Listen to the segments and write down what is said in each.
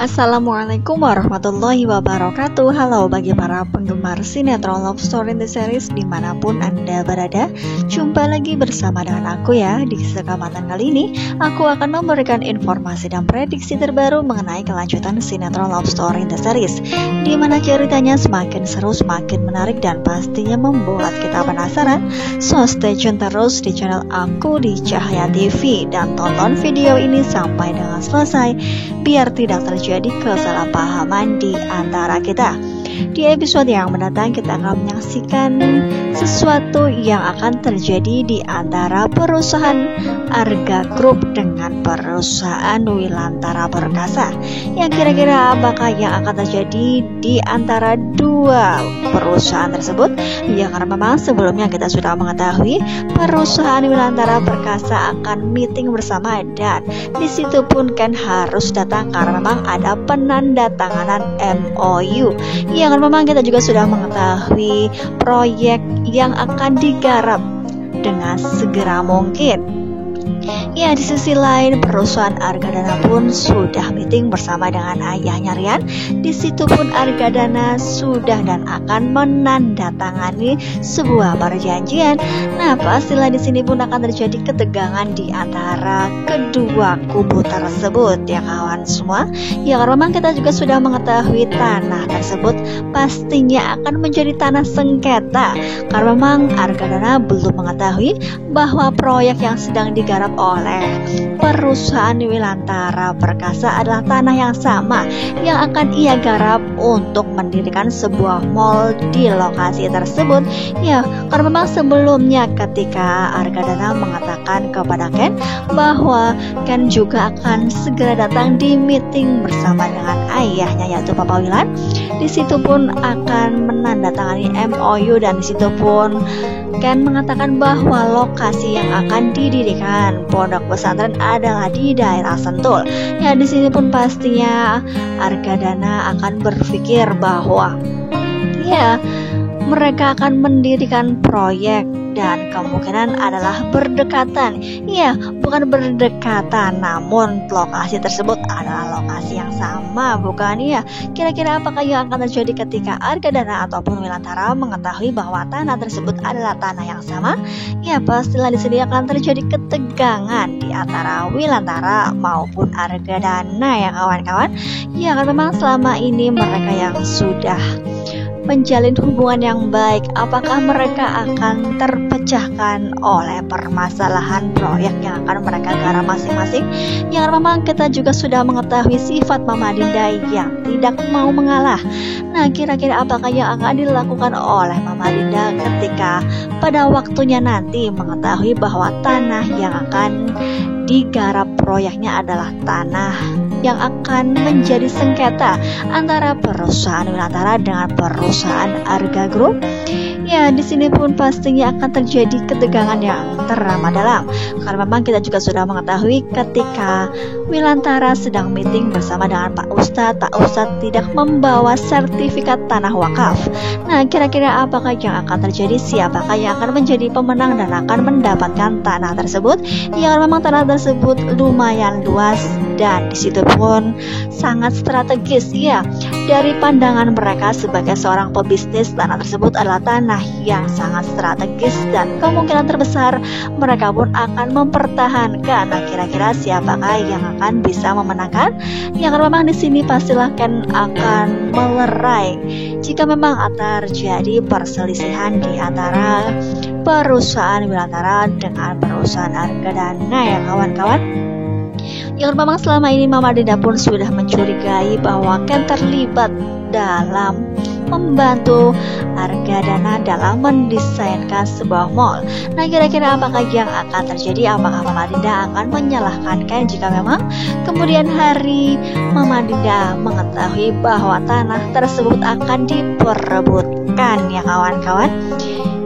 Assalamualaikum warahmatullahi wabarakatuh. Halo bagi para penggemar sinetron Love Story in the Series dimanapun Anda berada. Jumpa lagi bersama dengan aku ya. Di kesempatan kali ini aku akan memberikan informasi dan prediksi terbaru mengenai kelanjutan sinetron Love Story in the Series, dimana ceritanya semakin seru, semakin menarik, dan pastinya membuat kita penasaran. So stay tune terus di channel aku di Cahaya TV dan tonton video ini sampai dengan selesai biar tidak terjadi kesalahpahaman di antara kita. Di episode yang mendatang kita akan menyaksikan sesuatu yang akan terjadi di antara perusahaan Arga Group dengan perusahaan Wilantara Perkasa. Yang kira-kira apakah yang akan terjadi di antara dua perusahaan tersebut? Ya, karena memang sebelumnya kita sudah mengetahui perusahaan Wilantara Perkasa akan meeting bersama, dan disitu pun kan harus datang karena memang ada penandatanganan MOU. Yang memang kita juga sudah mengetahui proyek yang akan digarap dengan segera mungkin. Ya, di sisi lain perusahaan Argadana pun sudah meeting bersama dengan ayahnya Rian. Di situ pun Argadana sudah dan akan menandatangani sebuah perjanjian. Nah, pastilah di sini pun akan terjadi ketegangan di antara kedua kubu tersebut ya kawan semua. Ya, karena memang kita juga sudah mengetahui tanah tersebut pastinya akan menjadi tanah sengketa. Karena memang Argadana belum mengetahui bahwa proyek yang sedang digarap oleh perusahaan Wilantara Perkasa adalah tanah yang sama yang akan ia garap untuk mendirikan sebuah mall di lokasi tersebut. Ya, karena memang sebelumnya ketika Argadana mengatakan kepada Ken bahwa Ken juga akan segera datang di meeting bersama dengan ayahnya yaitu Papa Wilan. Di situ pun akan menandatangani MOU, dan di situ pun Ken mengatakan bahwa lokasi yang akan didirikan pondok pesantren adalah di daerah Sentul. Ya, di sini pun pastinya Argadana akan berpikir bahwa ya mereka akan mendirikan proyek dan kemungkinan adalah berdekatan. Ya, bukan berdekatan, namun lokasi tersebut adalah lokasi yang sama, bukan ya? Kira-kira apakah yang akan terjadi ketika Argadana ataupun Wilantara mengetahui bahwa tanah tersebut adalah tanah yang sama? Ya, pastilah di sini akan terjadi ketegangan di antara Wilantara maupun Argadana ya kawan-kawan. Ya, karena memang selama ini mereka yang sudah menjalin hubungan yang baik, apakah mereka akan terpecahkan oleh permasalahan proyek yang akan mereka garap masing-masing? Yang memang kita juga sudah mengetahui sifat Mama Dinda yang tidak mau mengalah. Nah, kira-kira apakah yang akan dilakukan oleh Mama Dinda ketika pada waktunya nanti mengetahui bahwa tanah yang akan digarap proyeknya adalah tanah yang akan menjadi sengketa antara perusahaan Wilantara dengan perusahaan Arga Group? Ya, di sini pun pastinya akan terjadi ketegangan yang teramat dalam. Karena memang kita juga sudah mengetahui ketika Wilantara sedang meeting bersama dengan Pak Ustadz tidak membawa sertifikat tanah wakaf. Nah, kira-kira apakah yang akan terjadi? Siapakah yang akan menjadi pemenang dan akan mendapatkan tanah tersebut? Ya, memang tanah tersebut lumayan luas dan disitu pun sangat strategis ya. Dari pandangan mereka sebagai seorang pebisnis, tanah tersebut adalah tanah yang sangat strategis dan kemungkinan terbesar mereka pun akan mempertahankan. Nah, kira-kira siapakah yang akan bisa memenangkan? Yang memang di sini pastilah Ken akan melerai jika memang terjadi perselisihan di antara perusahaan Wilantara dengan perusahaan Argadana ya kawan-kawan. Yang memang selama ini Mama Dinda pun sudah mencurigai bahwa Ken terlibat dalam membantu Argadana dalam mendesainkan sebuah mall. Nah, kira-kira apakah yang akan terjadi? Apakah Mama Dinda akan menyalahkan Ken jika memang kemudian hari Mama Dinda mengetahui bahwa tanah tersebut akan diperebutkan ya kawan-kawan?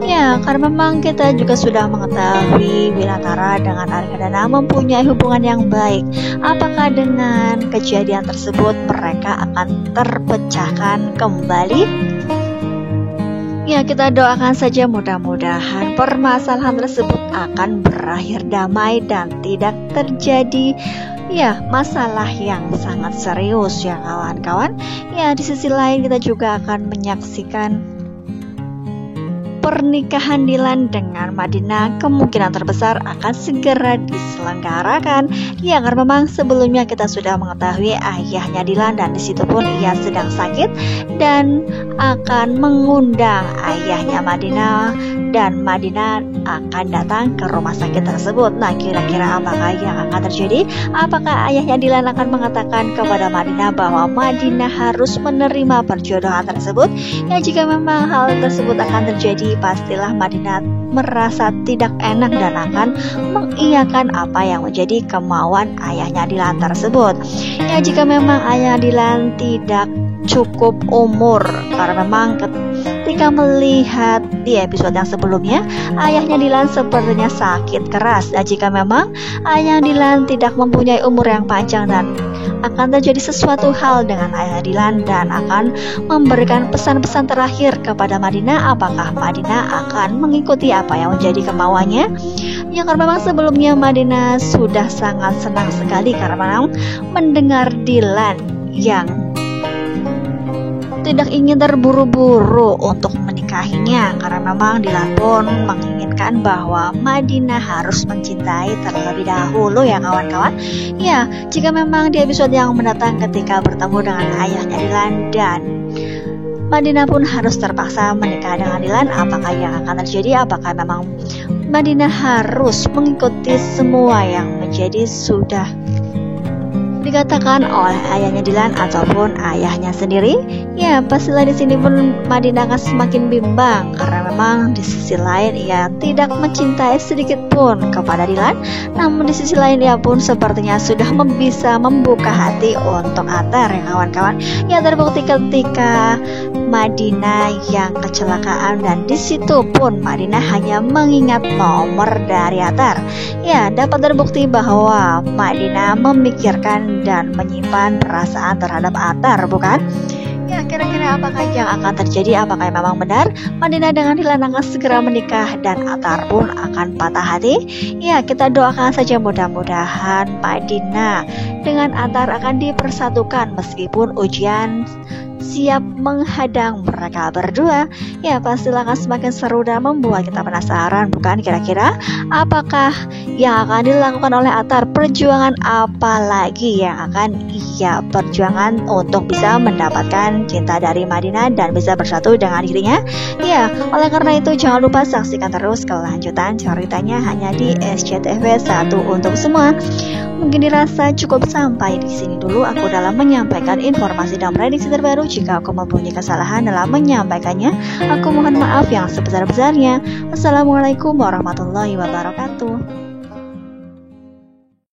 Ya, karena memang kita juga sudah mengetahui Wilantara dengan Argadana mempunyai hubungan yang baik. Apakah dengan kejadian tersebut mereka akan terpecahkan kembali? Ya, kita doakan saja mudah-mudahan permasalahan tersebut akan berakhir damai dan tidak terjadi Ya, masalah yang sangat serius ya kawan-kawan. Ya, di sisi lain kita juga akan menyaksikan pernikahan Dilan dengan Madinah kemungkinan terbesar akan segera diselenggarakan. Ya, karena memang sebelumnya kita sudah mengetahui ayahnya Dilan dan disitu pun ia sedang sakit dan akan mengundang ayahnya Madinah dan Madinah akan datang ke rumah sakit tersebut. Nah, kira-kira apakah yang akan terjadi? Apakah ayahnya Dilan akan mengatakan kepada Madinah bahwa Madinah harus menerima perjodohan tersebut? Ya, jika memang hal tersebut akan terjadi, pastilah Madinah merasa tidak enak dan akan mengiyakan apa yang menjadi kemauan ayahnya Dilan tersebut. Ya, jika memang ayah Dilan tidak cukup umur, karena memang ketika melihat di episode yang sebelumnya ayahnya Dilan sepertinya sakit keras. Dan jika memang ayah Dilan tidak mempunyai umur yang panjang dan akan terjadi sesuatu hal dengan ayah Dilan dan akan memberikan pesan-pesan terakhir kepada Madinah, apakah Madinah akan mengikuti apa yang menjadi kemauannya? Ya, karena memang sebelumnya Madinah sudah sangat senang sekali karena memang mendengar Dilan yang tidak ingin terburu-buru untuk menikahinya, karena memang Dilan pun menginginkan bahwa Madinah harus mencintai terlebih dahulu ya kawan-kawan. Ya, jika memang di episode yang mendatang ketika bertemu dengan ayahnya Dilan dan Madinah pun harus terpaksa menikah dengan Dilan, apakah yang akan terjadi? Apakah memang Madinah harus mengikuti semua yang menjadi sudah dikatakan oleh ayahnya Dilan ataupun ayahnya sendiri? Ya, pastilah di sini pun Madinah akan semakin bimbang karena memang di sisi lain ia tidak mencintai sedikit pun kepada Dilan, namun di sisi lain ia pun sepertinya sudah bisa membuka hati untuk Atar ya kawan-kawan. Ya, terbukti ketika Madinah yang kecelakaan dan di situ pun Madinah hanya mengingat nomor dari Atar. Ya, dapat terbukti bahwa Madinah memikirkan dan menyimpan perasaan terhadap Atar, bukan? Ya, kira-kira apakah yang akan terjadi? Apakah memang benar Madinah dengan Dilan akan segera menikah dan Atar pun akan patah hati? Ya, kita doakan saja mudah-mudahan Madinah dengan Atar akan dipersatukan meskipun ujian siap menghadang mereka berdua. Ya, pastilah akan semakin seru dan membuat kita penasaran, bukan? Kira-kira apakah yang akan dilakukan oleh Atar? Perjuangan apa lagi yang akan ia perjuangan untuk bisa mendapatkan cinta dari Madinah dan bisa bersatu dengan dirinya? Ya, oleh karena itu jangan lupa saksikan terus kelanjutan ceritanya hanya di SCTV 1 untuk semua. Mungkin dirasa cukup sampai di sini dulu aku dalam menyampaikan informasi dan prediksi terbaru. Jika aku mempunyai kesalahan dalam menyampaikannya, aku mohon maaf yang sebesar-besarnya. Wassalamualaikum warahmatullahi wabarakatuh.